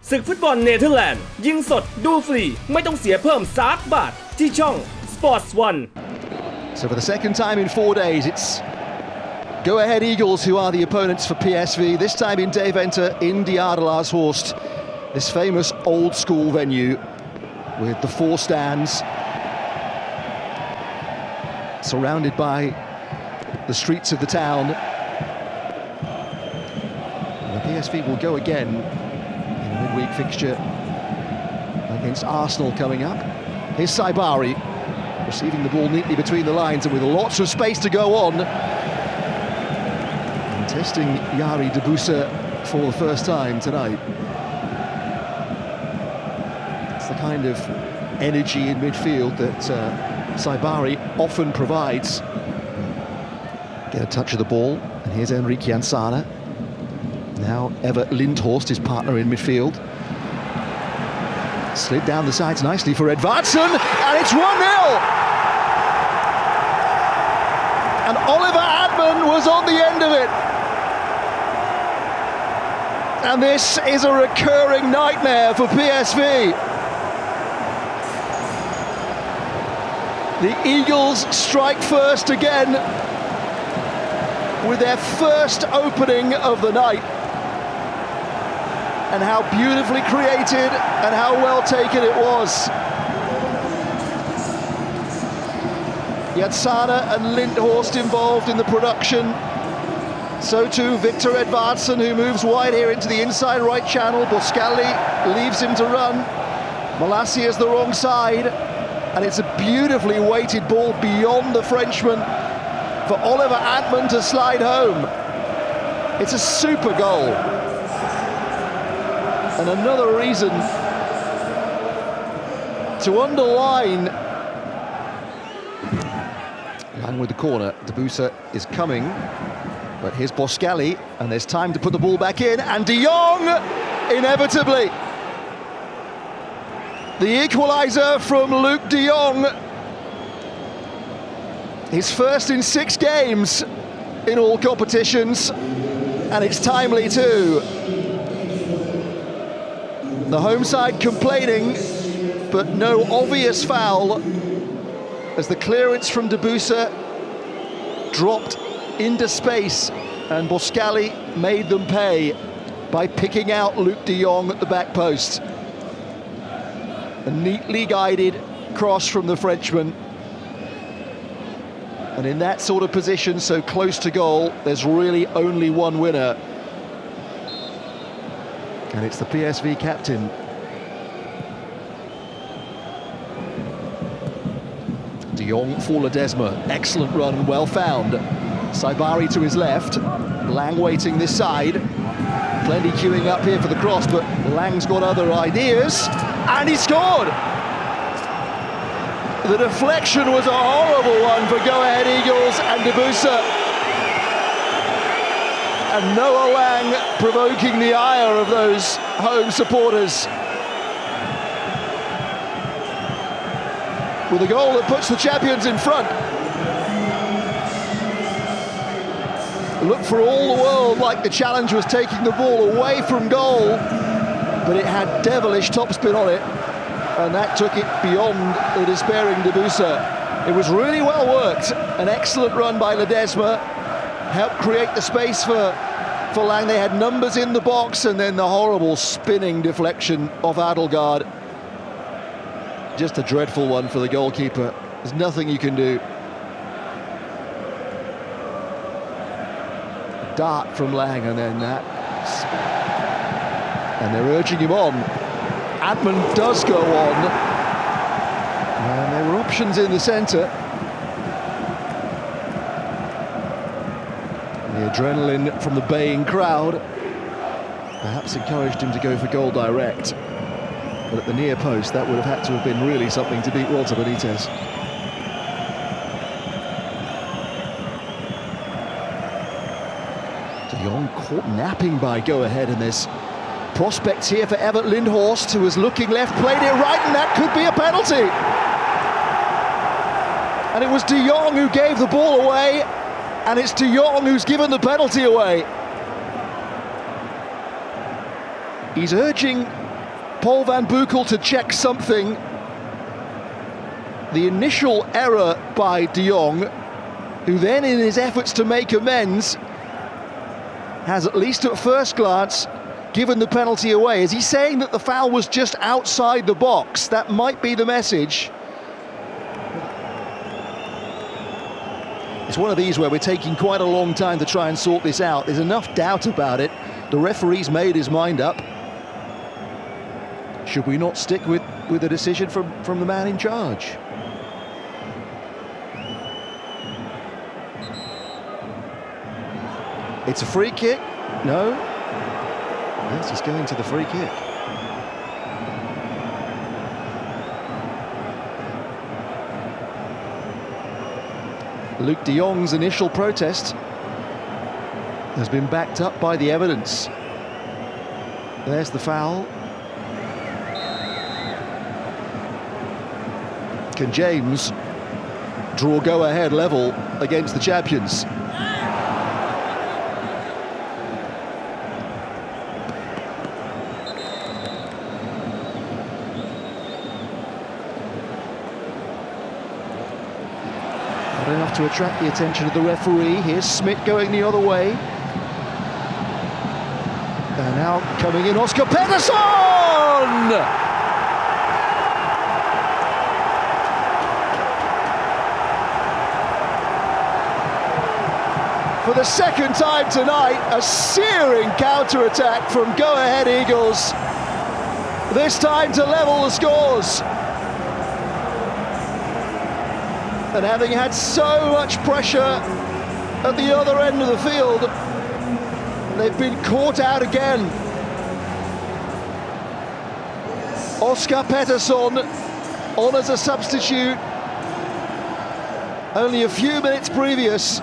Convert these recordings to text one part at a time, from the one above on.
ศึกฟุตบอลเนเธอร์แลนด์ยิงสดดูฟรีไม่ต้องเสียเพิ่ม3 บาทที่ช่อง Sports One. So for the second time in 4 days, it's Go Ahead Eagles who are the opponents for PSV. This time in Deventer in the Adelaarshorst, this famous old school venue with the 4 stands, surrounded by the streets of the town. And the PSV will go again in a midweek fixture against Arsenal coming up. Here's Saibari receiving the ball neatly between the lines and with lots of space to go on. And testing Yari Debusa for the first time tonight. It's the kind of energy in midfield that Saibari often provides. Get a touch of the ball, and here's Enrique Ansana. Now Evert Lindhorst, his partner in midfield. Slid down the sides nicely for Edvardsen, and it's 1-0! And Oliver Adman was on the end of it. And this is a recurring nightmare for PSV. The Eagles strike first again with their first opening of the night. And how beautifully created and how well taken it was. Yatsana and Lindhorst involved in the production. So too Victor Edvardsen, who moves wide here into the inside right channel. Boscali leaves him to run. Malassia's the wrong side. And it's a beautifully weighted ball beyond the Frenchman for Oliver Adman to slide home. It's a super goal. And another reason to underline. Lang with the corner, Debusa is coming, but here's Boscali, and there's time to put the ball back in, and De Jong, inevitably. The equaliser from Luuk De Jong. His first in 6 games in all competitions, and it's timely too. The home side complaining, but no obvious foul as the clearance from Debusa dropped into space, and Boscali made them pay by picking out Luuk De Jong at the back post. A neatly guided cross from the Frenchman. And in that sort of position, so close to goal, there's really only one winner. And it's the PSV captain. De Jong for Ledesma. Excellent run, well found. Saibari to his left. Lang waiting this side. Plenty queuing up here for the cross, but Lang's got other ideas. And he scored! The deflection was a horrible one for Go Ahead Eagles and Debusa. And Noah Lang provoking the ire of those home supporters. With a goal that puts the champions in front. Looked for all the world like the challenge was taking the ball away from goal, but it had devilish topspin on it, and that took it beyond the despairing Debusa. It was really well worked. An excellent run by Ledesma. Helped create the space for Lang. They had numbers in the box, and then the horrible spinning deflection of Adelgaard. Just a dreadful one for the goalkeeper. There's nothing you can do. A dart from Lang, and then that. And they're urging him on. Adman does go on. And there were options in the centre. The adrenaline from the baying crowd perhaps encouraged him to go for goal direct. But at the near post, that would have had to have been really something to beat Walter Benitez. De Jong caught napping by Go Ahead, and there's prospects here for Evert Lindhorst, who was looking left, played it right, and that could be a penalty. And it was De Jong who gave the ball away, and it's De Jong who's given the penalty away. He's urging Paul van Boekel to check something. The initial error by De Jong, who then in his efforts to make amends has, at least at first glance, given the penalty away. Is he saying that the foul was just outside the box? That might be the message. It's one of these where we're taking quite a long time to try and sort this out. There's enough doubt about it. The referee's made his mind up. Should we not stick with a decision from the man in charge? It's a free kick. No. Yes, he's going to the free kick. Luuk de Jong's initial protest has been backed up by the evidence. There's the foul. Can James draw go-ahead level against the champions? Not enough to attract the attention of the referee. Here's Smith going the other way. And now coming in, Oscar Pettersson! For the second time tonight, a searing counter-attack from go-ahead Eagles. This time to level the scores. And having had so much pressure at the other end of the field, they've been caught out again. Oscar Pettersson on as a substitute only a few minutes previous.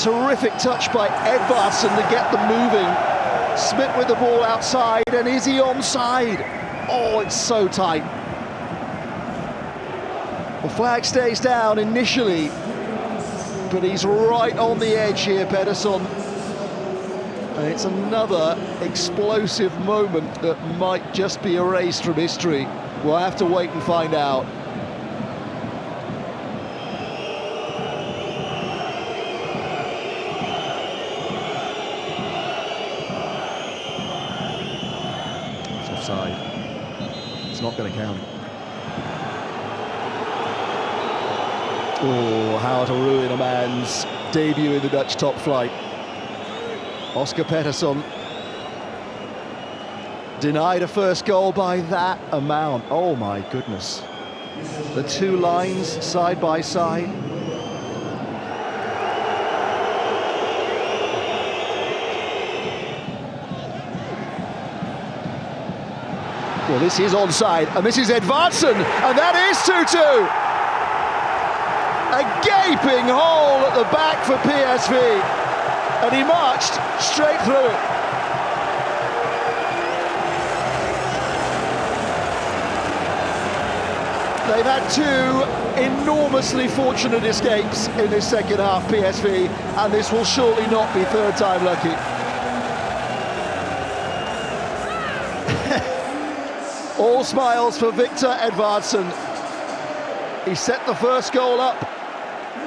Terrific touch by Edvardsen to get them moving. Smith with the ball outside, and is he onside? Oh, it's so tight. The flag stays down initially, but he's right on the edge here, Pettersson. And it's another explosive moment that might just be erased from history. We'll have to wait and find out. It's offside. It's not going to count. Oh, how to ruin a man's debut in the Dutch top flight. Oscar Pettersson denied a first goal by that amount. Oh my goodness. The two lines side by side. Well, this is onside, and this is Edvardsen, and that is 2-2. A gaping hole at the back for PSV, and he marched straight through it. They've had two enormously fortunate escapes in this second half, PSV, and this will surely not be third time lucky. All smiles for Victor Edvardsen. He set the first goal up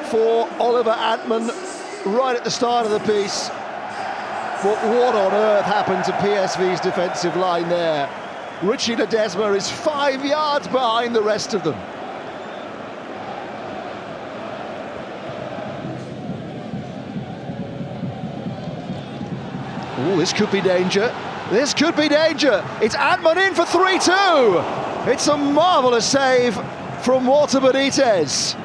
for Oliver Antman right at the start of the piece. But what on earth happened to PSV's defensive line there? Richie Ledesma is 5 yards behind the rest of them. Oh, this could be danger. This could be danger. It's Antman in for 3-2. It's a marvellous save from Walter Benitez.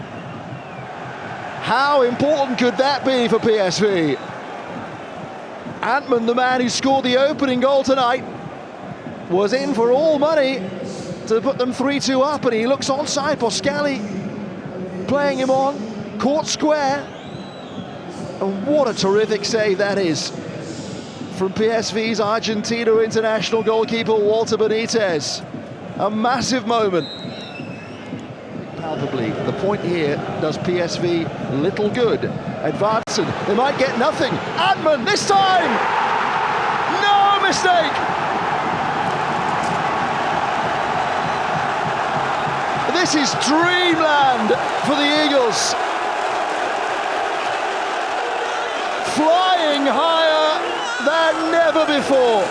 How important could that be for PSV? Antman, the man who scored the opening goal tonight, was in for all money to put them 3-2 up, and he looks onside. Boscali playing him on, caught square. And what a terrific save that is from PSV's Argentina international goalkeeper Walter Benitez. A massive moment. Palpably, the point here does PSV little good. Edvardsen, they might get nothing. Antman, this time! No mistake! This is dreamland for the Eagles. Flying higher than never before.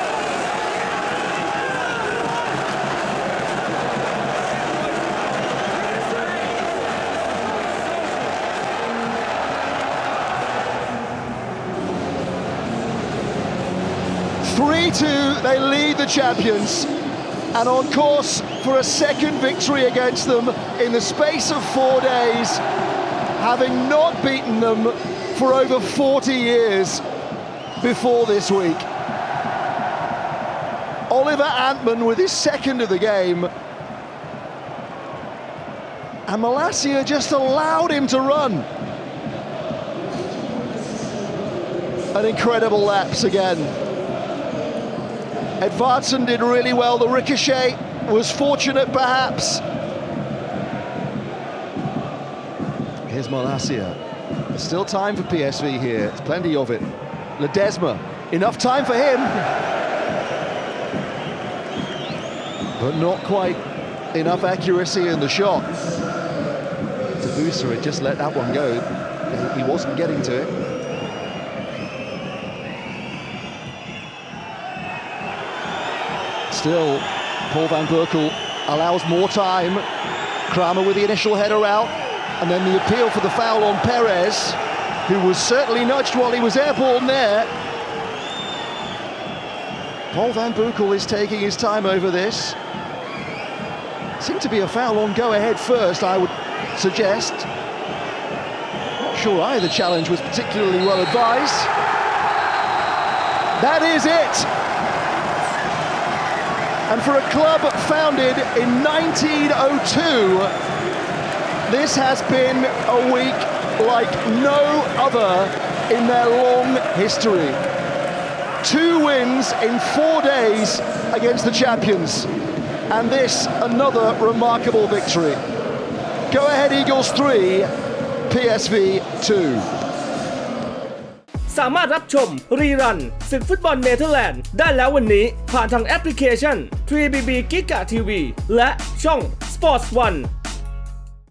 They lead the champions and on course for a second victory against them in the space of 4 days, having not beaten them for over 40 years before this week. Oliver Antman with his second of the game, and Malacia just allowed him to run. An incredible lapse again. Edvardsen did really well. The ricochet was fortunate, perhaps. Here's Malacia. There's still time for PSV here. There's plenty of it. Ledesma, enough time for him. But not quite enough accuracy in the shot. Debusa had just let that one go. He wasn't getting to it. Still, Paul van Berkel allows more time. Kramer with the initial header out, and then the appeal for the foul on Perez, who was certainly nudged while he was airborne there. Paul van Berkel is taking his time over this. Seemed to be a foul on go-ahead first, I would suggest. Not sure either challenge was particularly well advised. That is it! And for a club founded in 1902, this has been a week like no other in their long history. 2 wins in 4 days against the champions, and this another remarkable victory. Go ahead Eagles 3, PSV 2. สามารถรับชมรีรันศึกฟุตบอลเนเธอร์แลนด์ได้แล้ววันนี้ผ่านทางแอปพลิเคชัน 3BB GIGATV และช่อง Sports 1